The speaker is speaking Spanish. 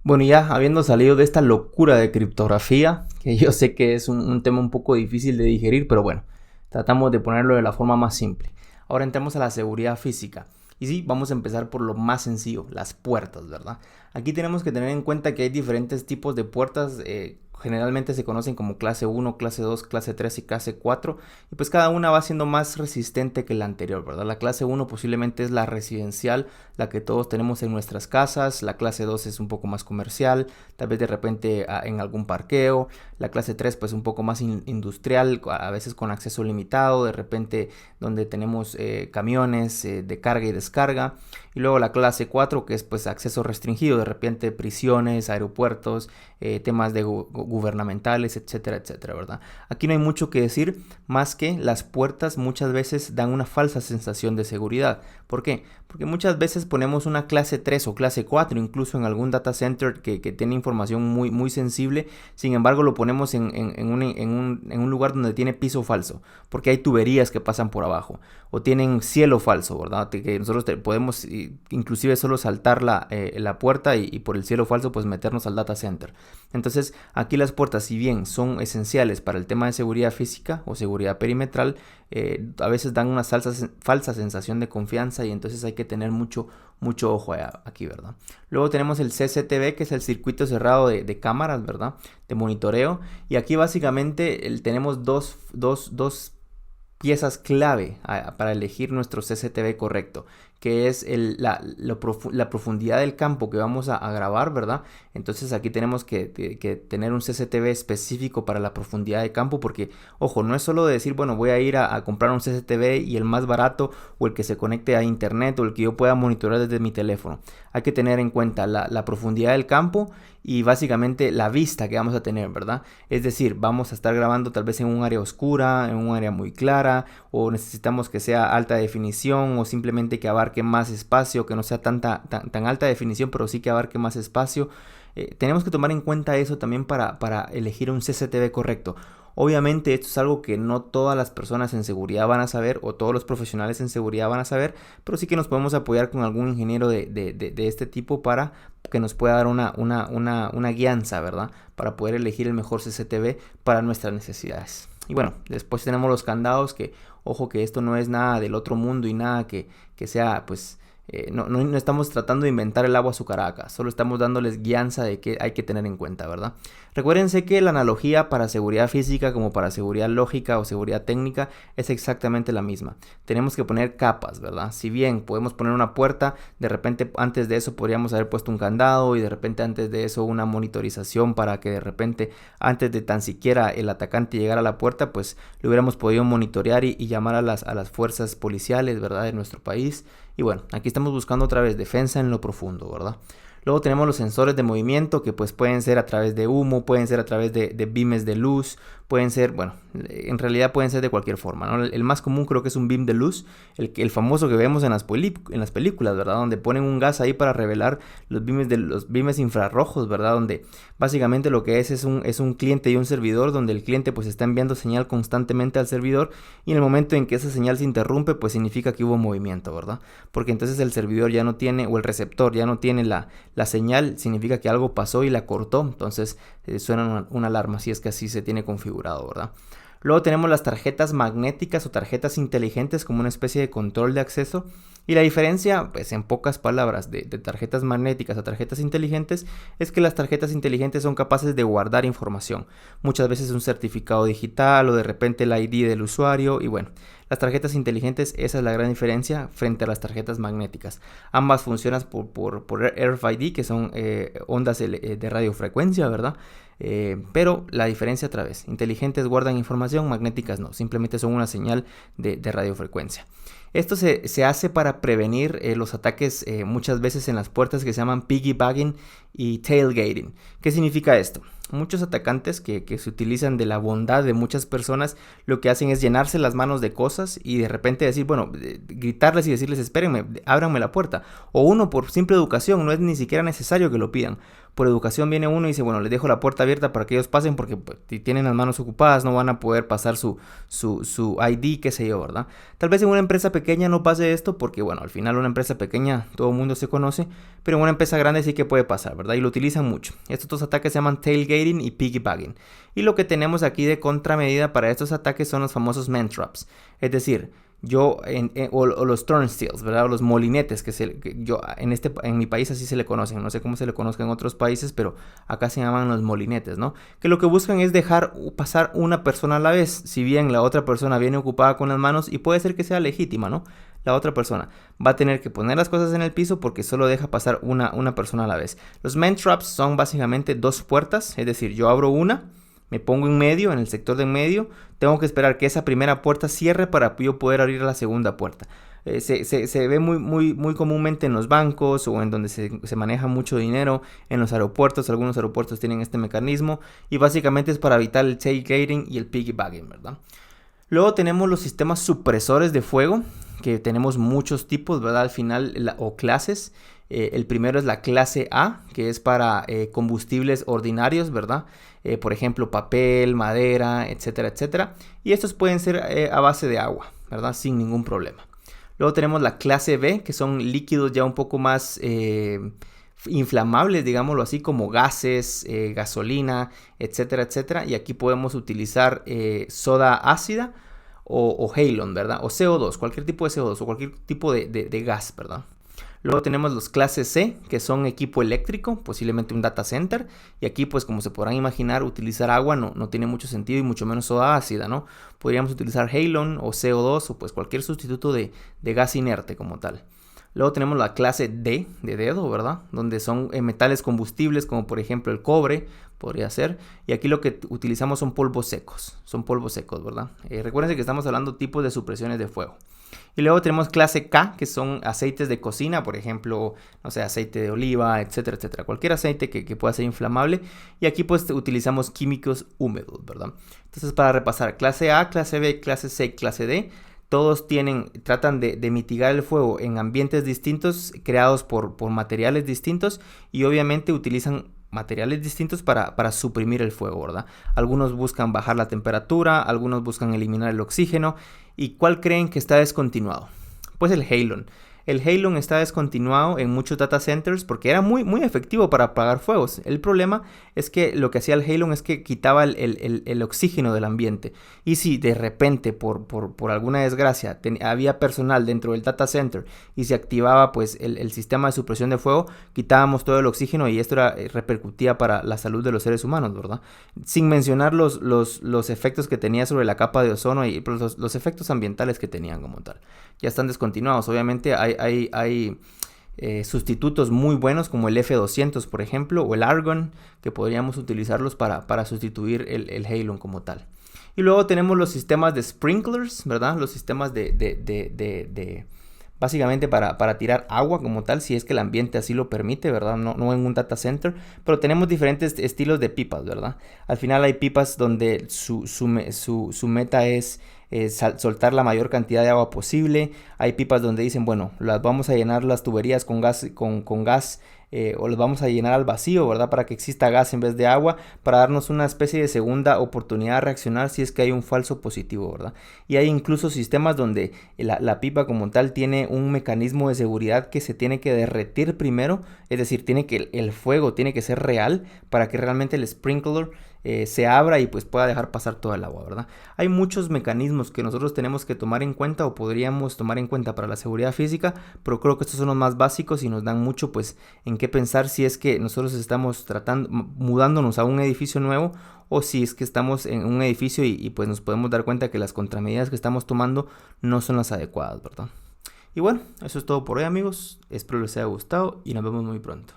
Bueno, ya habiendo salido de esta locura de criptografía, que yo sé que es un tema un poco difícil de digerir, pero bueno, tratamos de ponerlo de la forma más simple. Ahora entramos a la seguridad física. Y sí, vamos a empezar por lo más sencillo, las puertas, ¿verdad? Aquí tenemos que tener en cuenta que hay diferentes tipos de puertas. Generalmente se conocen como clase 1, clase 2, clase 3 y clase 4. Y pues cada una va siendo más resistente que la anterior, ¿verdad? La clase 1 posiblemente es la residencial, la que todos tenemos en nuestras casas. La clase 2 es un poco más comercial, tal vez de repente en algún parqueo. La clase 3 pues un poco más industrial, a veces con acceso limitado, de repente donde tenemos camiones de carga y descarga. Y luego la clase 4 que es pues acceso restringido, de repente prisiones, aeropuertos, temas de gubernamentales, etcétera, etcétera, ¿verdad? Aquí no hay mucho que decir más que las puertas muchas veces dan una falsa sensación de seguridad. ¿Por qué? Porque muchas veces ponemos una clase 3 o clase 4 incluso en algún data center que tiene información muy sensible. Sin embargo lo ponemos en un lugar donde tiene piso falso, porque hay tuberías que pasan por abajo, o tienen cielo falso, ¿verdad? Que nosotros podemos inclusive solo saltar la puerta y por el cielo falso pues meternos al data center. Entonces aquí las puertas, si bien son esenciales para el tema de seguridad física o seguridad perimetral, a veces dan una falsa sensación de confianza, y entonces hay que tener mucho ojo aquí, ¿verdad? Luego tenemos el CCTV, que es el circuito cerrado de cámaras, ¿verdad? De monitoreo. Y aquí básicamente tenemos dos piezas clave para elegir nuestro CCTV correcto, que es la profundidad del campo que vamos a grabar, ¿verdad? Entonces aquí tenemos que tener un CCTV específico para la profundidad de campo, porque, ojo, no es solo decir, bueno, voy a ir a comprar un CCTV y el más barato o el que se conecte a internet o el que yo pueda monitorear desde mi teléfono. Hay que tener en cuenta la profundidad del campo y básicamente la vista que vamos a tener, ¿verdad? Es decir, vamos a estar grabando tal vez en un área oscura, en un área muy clara, o necesitamos que sea alta definición, o simplemente que abarque más espacio, que no sea tan alta definición, pero sí que abarque más espacio. Tenemos que tomar en cuenta eso también para elegir un CCTV correcto. Obviamente esto es algo que no todas las personas en seguridad van a saber, o todos los profesionales en seguridad van a saber, pero sí que nos podemos apoyar con algún ingeniero de este tipo para que nos pueda dar una guianza, ¿verdad? Para poder elegir el mejor CCTV para nuestras necesidades. Y bueno, después tenemos los candados, que ojo que esto no es nada del otro mundo y nada que sea pues... no estamos tratando de inventar el agua azucarada, solo estamos dándoles guianza de qué hay que tener en cuenta, ¿verdad? Recuérdense que la analogía para seguridad física como para seguridad lógica o seguridad técnica es exactamente la misma. Tenemos que poner capas, ¿verdad? Si bien podemos poner una puerta, de repente antes de eso podríamos haber puesto un candado, y de repente antes de eso una monitorización para que de repente antes de tan siquiera el atacante llegara a la puerta, pues lo hubiéramos podido monitorear y llamar a las fuerzas policiales, ¿verdad? De nuestro país. Y bueno, aquí estamos buscando otra vez defensa en lo profundo, ¿verdad? Luego tenemos los sensores de movimiento, que pues pueden ser a través de humo, pueden ser a través de beams de luz, pueden ser, bueno, en realidad pueden ser de cualquier forma, ¿no? El más común creo que es un beam de luz, el famoso que vemos en las películas, ¿verdad? Donde ponen un gas ahí para revelar los beams infrarrojos, ¿verdad? Donde básicamente lo que es un cliente y un servidor, donde el cliente pues está enviando señal constantemente al servidor, y en el momento en que esa señal se interrumpe, pues significa que hubo movimiento, ¿verdad? Porque entonces el servidor ya no tiene, o el receptor ya no tiene la señal, significa que algo pasó y la cortó, entonces suena una alarma, si es que así se tiene configurado, ¿verdad? Luego tenemos las tarjetas magnéticas o tarjetas inteligentes como una especie de control de acceso. Y la diferencia, pues en pocas palabras, de tarjetas magnéticas a tarjetas inteligentes es que las tarjetas inteligentes son capaces de guardar información. Muchas veces un certificado digital, o de repente el ID del usuario. Y bueno, las tarjetas inteligentes, esa es la gran diferencia frente a las tarjetas magnéticas. Ambas funcionan por RFID, que son ondas de radiofrecuencia, ¿verdad? Pero la diferencia otra vez, inteligentes guardan información, magnéticas no, simplemente son una señal de radiofrecuencia. Esto se hace para prevenir los ataques muchas veces en las puertas, que se llaman piggybacking y tailgating. ¿Qué significa esto? Muchos atacantes que se utilizan de la bondad de muchas personas, lo que hacen es llenarse las manos de cosas y de repente decir, bueno, gritarles y decirles, espérenme, ábranme la puerta. O uno, por simple educación, no es ni siquiera necesario que lo pidan. por educación viene uno y dice, bueno, les dejo la puerta abierta para que ellos pasen porque pues, si tienen las manos ocupadas no van a poder pasar su ID, qué sé yo, ¿verdad? Tal vez en una empresa pequeña no pase esto porque, bueno, al final una empresa pequeña todo el mundo se conoce, pero en una empresa grande sí que puede pasar, ¿verdad? Y lo utilizan mucho. Estos dos ataques se llaman tailgating y piggybacking. Y lo que tenemos aquí de contramedida para estos ataques son los famosos man traps. Es decir, o los turnstiles, ¿verdad? O los molinetes, en mi país así se le conocen, no sé cómo se le conozca en otros países, pero acá se llaman los molinetes, ¿no? Que lo que buscan es dejar pasar una persona a la vez, si bien la otra persona viene ocupada con las manos y puede ser que sea legítima, ¿no? La otra persona va a tener que poner las cosas en el piso porque solo deja pasar una persona a la vez. Los man traps son básicamente dos puertas, es decir, yo abro una, me pongo en medio, en el sector de en medio, tengo que esperar que esa primera puerta cierre para yo poder abrir la segunda puerta. Se ve muy comúnmente en los bancos o en donde se maneja mucho dinero, en los aeropuertos. Algunos aeropuertos tienen este mecanismo y básicamente es para evitar el tailgating y el piggybacking, ¿verdad? Luego tenemos los sistemas supresores de fuego, que tenemos muchos tipos, ¿verdad? Al final, o clases. El primero es la clase A, que es para combustibles ordinarios, ¿verdad? Por ejemplo, papel, madera, etcétera, etcétera. Y estos pueden ser a base de agua, ¿verdad? Sin ningún problema. Luego tenemos la clase B, que son líquidos ya un poco más inflamables, digámoslo así, como gases, gasolina, etcétera, etcétera. Y aquí podemos utilizar soda ácida o halon, ¿verdad? O CO2, cualquier tipo de CO2 o cualquier tipo de gas, ¿verdad? Luego tenemos los clases C, que son equipo eléctrico, posiblemente un data center. Y aquí, pues como se podrán imaginar, utilizar agua no tiene mucho sentido y mucho menos soda ácida, ¿no? Podríamos utilizar halon o CO2 o pues cualquier sustituto de gas inerte como tal. Luego tenemos la clase D, de dedo, ¿verdad? Donde son metales combustibles como por ejemplo el cobre, podría ser. Y aquí lo que utilizamos son polvos secos, ¿verdad? Recuerden que estamos hablando tipos de supresiones de fuego. Y luego tenemos clase K, que son aceites de cocina, por ejemplo, no sé, aceite de oliva, etcétera, etcétera. Cualquier aceite que pueda ser inflamable. Y aquí pues utilizamos químicos húmedos, ¿verdad? Entonces para repasar, clase A, clase B, clase C, clase D. Todos tratan de mitigar el fuego en ambientes distintos, creados por materiales distintos y obviamente utilizan materiales distintos para suprimir el fuego, ¿verdad? Algunos buscan bajar la temperatura, algunos buscan eliminar el oxígeno. ¿Y cuál creen que está descontinuado? Pues el halon. El halon está descontinuado en muchos data centers porque era muy efectivo para apagar fuegos. El problema es que lo que hacía el halon es que quitaba el oxígeno del ambiente. Y si de repente, por alguna desgracia, había personal dentro del data center y se activaba pues el sistema de supresión de fuego, quitábamos todo el oxígeno y esto repercutía para la salud de los seres humanos, ¿verdad? Sin mencionar los efectos que tenía sobre la capa de ozono y los efectos ambientales que tenían como tal. Ya están descontinuados. Obviamente hay sustitutos muy buenos como el F200, por ejemplo, o el Argon, que podríamos utilizarlos para sustituir el halon como tal. Y luego tenemos los sistemas de sprinklers, ¿verdad? Los sistemas básicamente para tirar agua como tal, si es que el ambiente así lo permite, ¿verdad? No en un data center, pero tenemos diferentes estilos de pipas, ¿verdad? Al final hay pipas donde su meta es soltar la mayor cantidad de agua posible. Hay pipas donde dicen, bueno, las vamos a llenar las tuberías con gas, o las vamos a llenar al vacío, ¿verdad? Para que exista gas en vez de agua, para darnos una especie de segunda oportunidad de reaccionar si es que hay un falso positivo, ¿verdad? Y hay incluso sistemas donde la pipa como tal tiene un mecanismo de seguridad que se tiene que derretir primero, es decir, el fuego tiene que ser real para que realmente el sprinkler se abra y pues pueda dejar pasar toda el agua, ¿verdad? Hay muchos mecanismos que nosotros tenemos que tomar en cuenta o podríamos tomar en cuenta para la seguridad física, pero creo que estos son los más básicos y nos dan mucho pues en qué pensar si es que nosotros estamos mudándonos a un edificio nuevo o si es que estamos en un edificio y pues nos podemos dar cuenta que las contramedidas que estamos tomando no son las adecuadas, ¿verdad? Y bueno, eso es todo por hoy, amigos. Espero les haya gustado y nos vemos muy pronto.